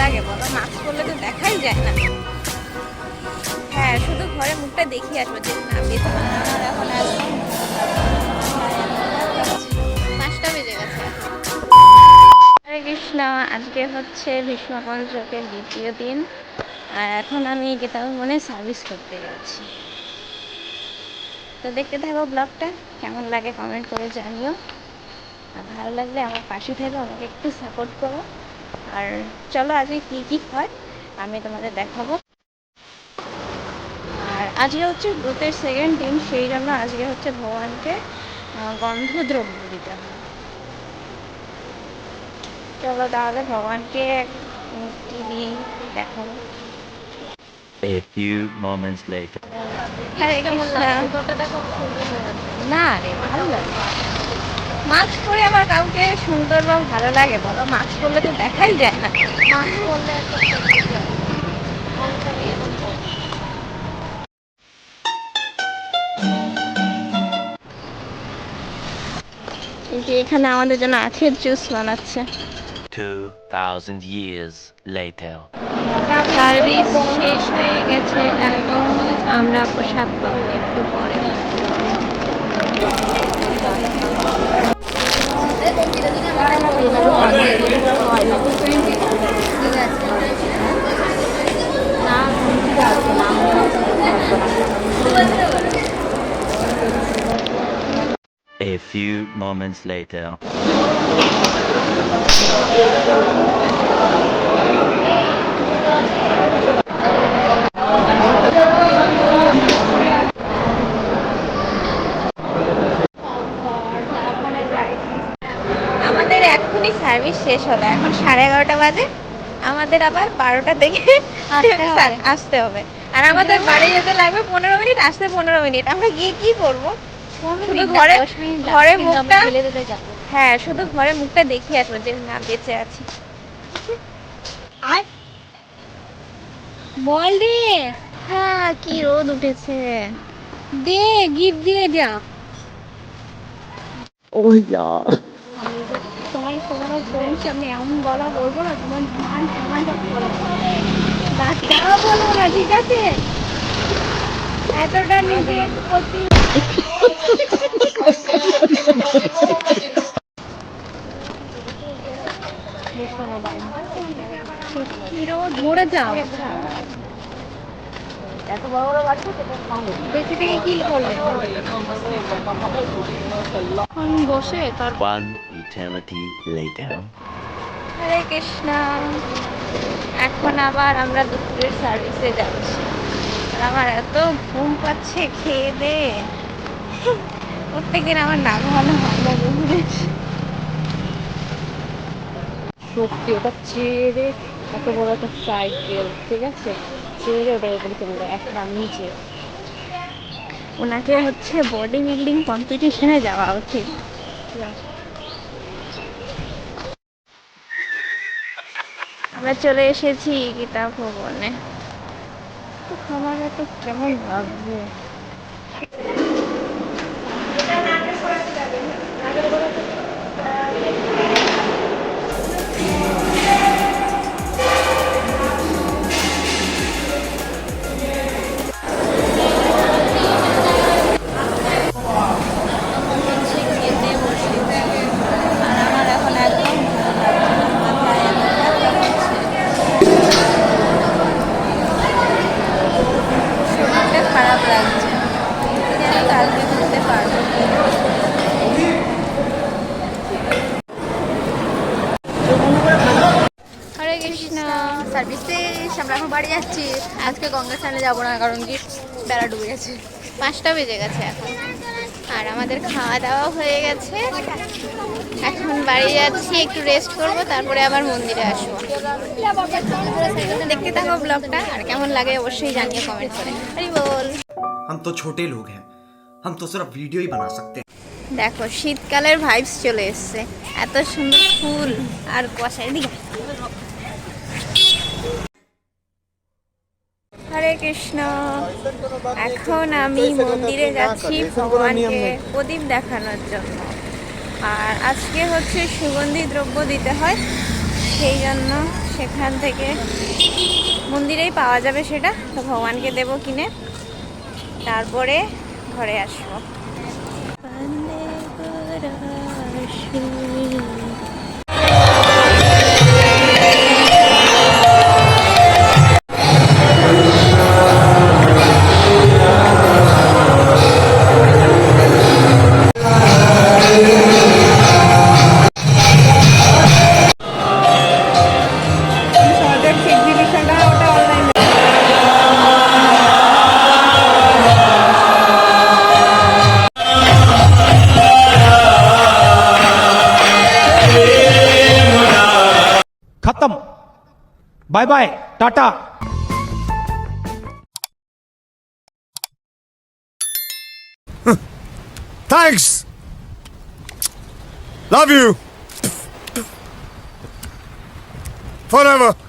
লাগে বলো? মাস্ক পরলে তো দেখাই যায় না। হ্যাঁ, শুধু ঘরে মুখটা দেখিয়ে আসবো যে না বেতন আমার এখন একদম 5টা বেজে গেছে। হরে কৃষ্ণ। আজকে হচ্ছে ভীষ্ম পঞ্চকের দ্বিতীয় দিন, আর এখন আমি গীতা ভবনে সার্ভিস করতে যাচ্ছি। তো দেখতে থাকো ব্লগটা, কেমন লাগে কমেন্ট করে জানিও, আর ভালো লাগলে আমার পাশে থেকে আমাকে একটু সাপোর্ট করো। আর চলো আজকে কী কী হয় আমি তোমাদের দেখাবো। আর আজকে হচ্ছে ব্রতের সেকেন্ড দিন, সেই জন্য আজকে হচ্ছে ভগবানকে গন্ধদ্রব্য দিতে হবে। চলো তাহলে ভগবানকে মিষ্টি দিয়ে দেখাবো। A few moments later. হরে কৃষ্ণ। না রে, ভালো লাগে। মাস্ক পরে আবার কাউকে সুন্দর বা ভালো লাগে বলো? মাস্ক পরলে তো দেখাই যায় না। মাস্ক পরলে এই যে এখানে আমাদের জন্য আখের জুস বানাচ্ছে। 2000 years later. সার্ভিস শেষ হয়ে গেছে, এখন আমরা প্রসাদ পাবো একটু পরে। A few moments later. আমাদের এখনই সার্ভিস শেষ হলো, এখন 11:30 বাজে। আমাদের আবার 12টা থেকে আসতে হবে, আর আমাদের বাড়ি যেতে লাগবে 15 মিনিট, আসতে 15 মিনিট। আমরা গিয়ে কি করবো? শুধু ঘরে ঘরে মুখটা, হ্যাঁ শুধু ঘরে মুখটা দেখিয়ে আসবো যে না বেঁচে আছি। বল দে। হ্যাঁ, কি রোদ উঠেছে। দে, গিফট দিয়ে যা। Oh yeah. তোমার কোনো বলছি আমি এমন গলা বলবো না, তোমার ধান ঠান্ডা করে বাচ্চাও বলবো না, ঠিক আছে? এতটা নিজের প্রতি মরে যাও। এত বড় বড় বাচ্চা বেঁচে থেকে কি করলে? বসে তার। One eternity later. হরে কৃষ্ণ। এখন আবার আমরা দুপুরের সার্ভিসে যাচ্ছি, আর আমার এত ঘুম পাচ্ছে খেয়ে দে। প্রত্যেকদিন আমার না ভালো হয় না বুঝলে। সত্যি ওটা চেড়ে এত বড় একটা সাইকেল, ঠিক আছে, চেড়ে ওটার উপরে চলে যায় একটা নিচে। ওনাকে হচ্ছে বডি বিল্ডিং কম্পিটিশনে যাওয়া উচিত। আমরা চলে এসেছি গীতা ভবনে। তো আমার তো কেমন লাগবে। আর আমার এখন একদম শরীরটা খারাপ লাগছে, জানি কালকে ঘুরতে পারবো। হরে কৃষ্ণ। সার্ভিস শেষ, আমরা এখন বাড়ি যাচ্ছি। আজকে গঙ্গা স্নানে যাবো না, কারণ কি বেলা ডুবে গেছে। 5টা বেজে গেছে এখন, আর আমাদের খাওয়া দাওয়া হয়ে গেছে। এখন বাড়ি যাচ্ছি, একটু রেস্ট করব, তারপরে আবার মন্দিরে আসবো। দেখতে থাকো ব্লগটা, আর কেমন লাগে অবশ্যই জানিয়ে কমেন্ট করে। হরি বল। हम तो छोटे लोग हैं, हम तो सिर्फ वीडियो ही बना सकते हैं। দেখো শীতকালের ভাইবস চলে এসছে, এত সুন্দর ফুল আর কুয়াশা। এদিকে হরে কৃষ্ণ। এখন আমি মন্দিরে যাচ্ছি ভগবানকে প্রদীপ দেখানোর জন্য, আর আজকে হচ্ছে সুগন্ধি দ্রব্য দিতে হয়, সেই জন্য সেখান থেকে মন্দিরেই পাওয়া যাবে সেটা, তো ভগবানকে দেব কিনে, তারপরে ঘরে আসবো। खत्म bye bye tata Thanks. Love you. Forever.